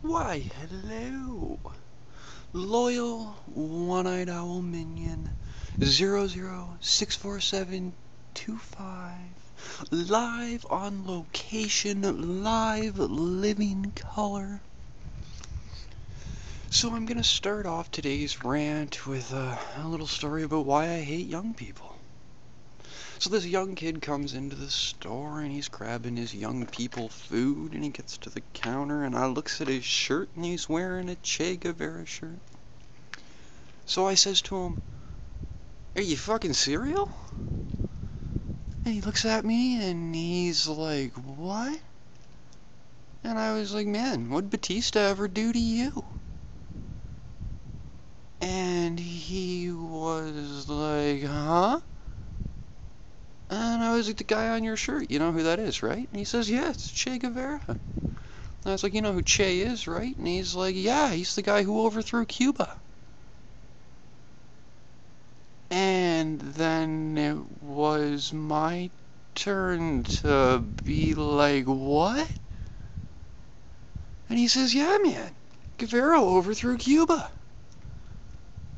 Why, hello, loyal one-eyed owl minion 0064725, live on location, live living color. So I'm gonna start off today's rant with a little story about why I hate young people. So this young kid comes into the store and he's grabbing his young people food, and he gets to the counter and I looks at his shirt and he's wearing a Che Guevara shirt. So I says to him, "Are you fucking cereal?" And he looks at me and he's like, "What?" And I was like, "Man, what'd Batista ever do to you?" And he was like, "Huh?" And I was like, "The guy on your shirt, you know who that is, right?" And he says, "Yeah, it's Che Guevara." And I was like, "You know who Che is, right?" And he's like, "Yeah, he's the guy who overthrew Cuba." And then it was my turn to be like, "What?" And he says, "Yeah, man, Guevara overthrew Cuba."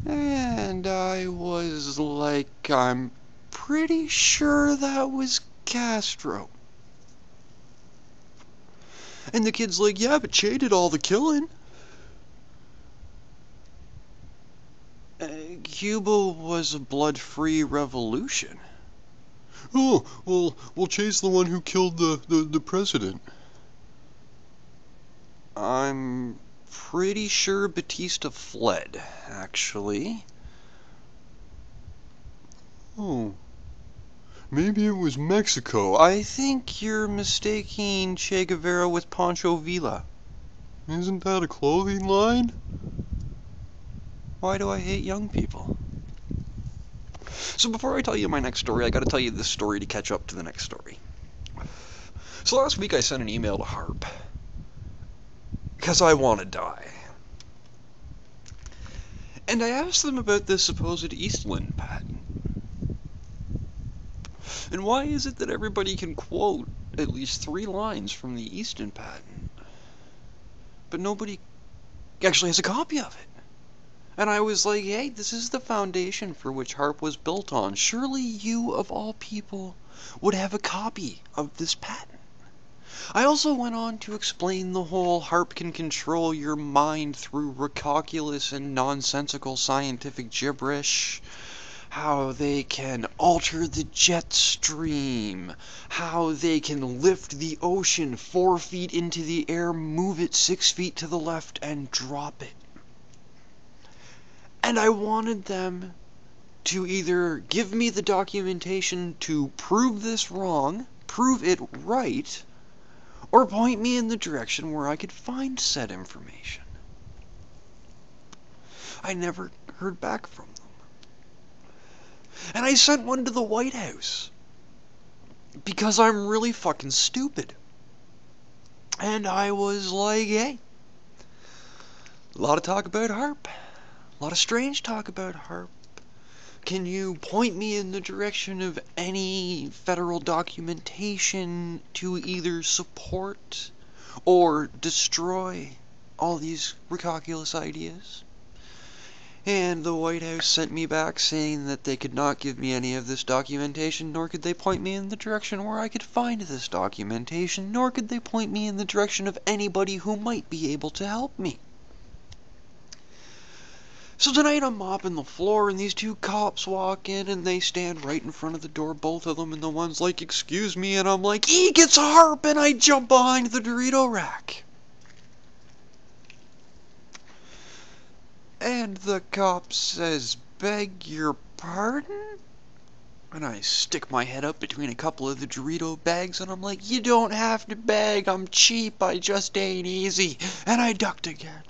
And I was like, "I'm pretty sure that was Castro." And the kid's like, "Yeah, but Che did all the killing." Cuba was a blood-free revolution. "Oh, well, Che's the one who killed the president." I'm pretty sure Batista fled, actually. "Oh, maybe it was Mexico." "I think you're mistaking Che Guevara with Pancho Villa." "Isn't that a clothing line?" Why do I hate young people? So before I tell you my next story, I gotta tell you this story to catch up to the next story. So last week I sent an email to Harp, because I want to die. And I asked them about this supposed Eastland patent. And why is it that everybody can quote at least 3 lines from the Eastland patent, but nobody actually has a copy of it? And I was like, hey, this is the foundation for which Harp was built on. Surely you, of all people, would have a copy of this patent. I also went on to explain the whole Harp can control your mind through recalculous and nonsensical scientific gibberish, how they can alter the jet stream, how they can lift the ocean 4 feet into the air, move it 6 feet to the left, and drop it. And I wanted them to either give me the documentation to prove this wrong, prove it right, or point me in the direction where I could find said information. I never heard back from them. And I sent one to the White House, because I'm really fucking stupid. And I was like, hey, a lot of talk about Harp, a lot of strange talk about Harp. Can you point me in the direction of any federal documentation to either support or destroy all these recalculous ideas? And the White House sent me back saying that they could not give me any of this documentation, nor could they point me in the direction where I could find this documentation, nor could they point me in the direction of anybody who might be able to help me. So tonight I'm mopping the floor and these 2 cops walk in and they stand right in front of the door, both of them, and the one's like, "Excuse me," and I'm like, "Eek, it's Harp," and I jump behind the Dorito rack. And the cop says, "Beg your pardon?" And I stick my head up between a couple of the Dorito bags and I'm like, "You don't have to beg, I'm cheap, I just ain't easy." And I ducked again.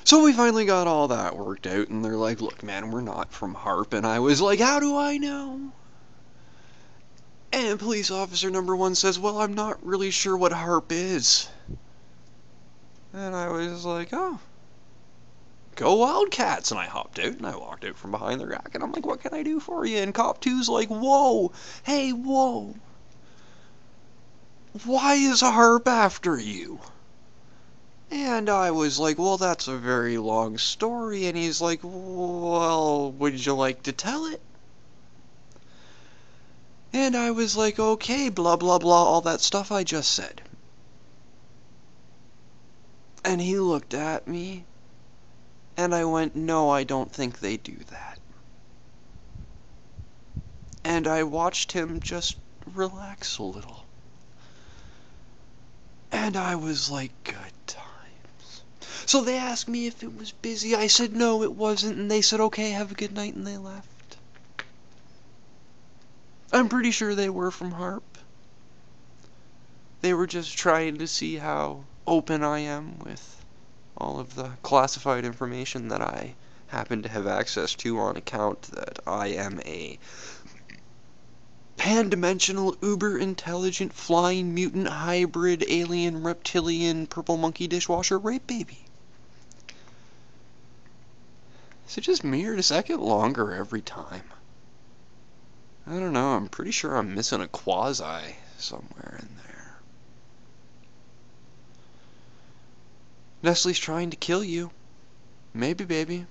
So we finally got all that worked out, and they're like, "Look, man, we're not from Harp." And I was like, "How do I know?" And police officer number 1 says, "Well, I'm not really sure what Harp is." And I was like, "Oh, go Wildcats." And I hopped out and I walked out from behind the rack and I'm like, "What can I do for you?" And cop 2's like, "Whoa, hey, whoa. Why is Harp after you?" And I was like, well, that's a very long story. And he's like, well, would you like to tell it? And I was like, okay, blah, blah, blah, all that stuff I just said. And he looked at me, and I went, no, I don't think they do that. And I watched him just relax a little. And I was like, good times. So they asked me if it was busy. I said, no, it wasn't. And they said, okay, have a good night, and they left. I'm pretty sure they were from Harp. They were just trying to see how open I am with all of the classified information that I happen to have access to on account that I am a pan-dimensional, uber-intelligent, flying mutant, hybrid, alien, reptilian, purple monkey dishwasher rape baby. So just mirrored a second longer every time. I don't know, I'm pretty sure I'm missing a quasi somewhere in there. Nestle's trying to kill you. Maybe, baby.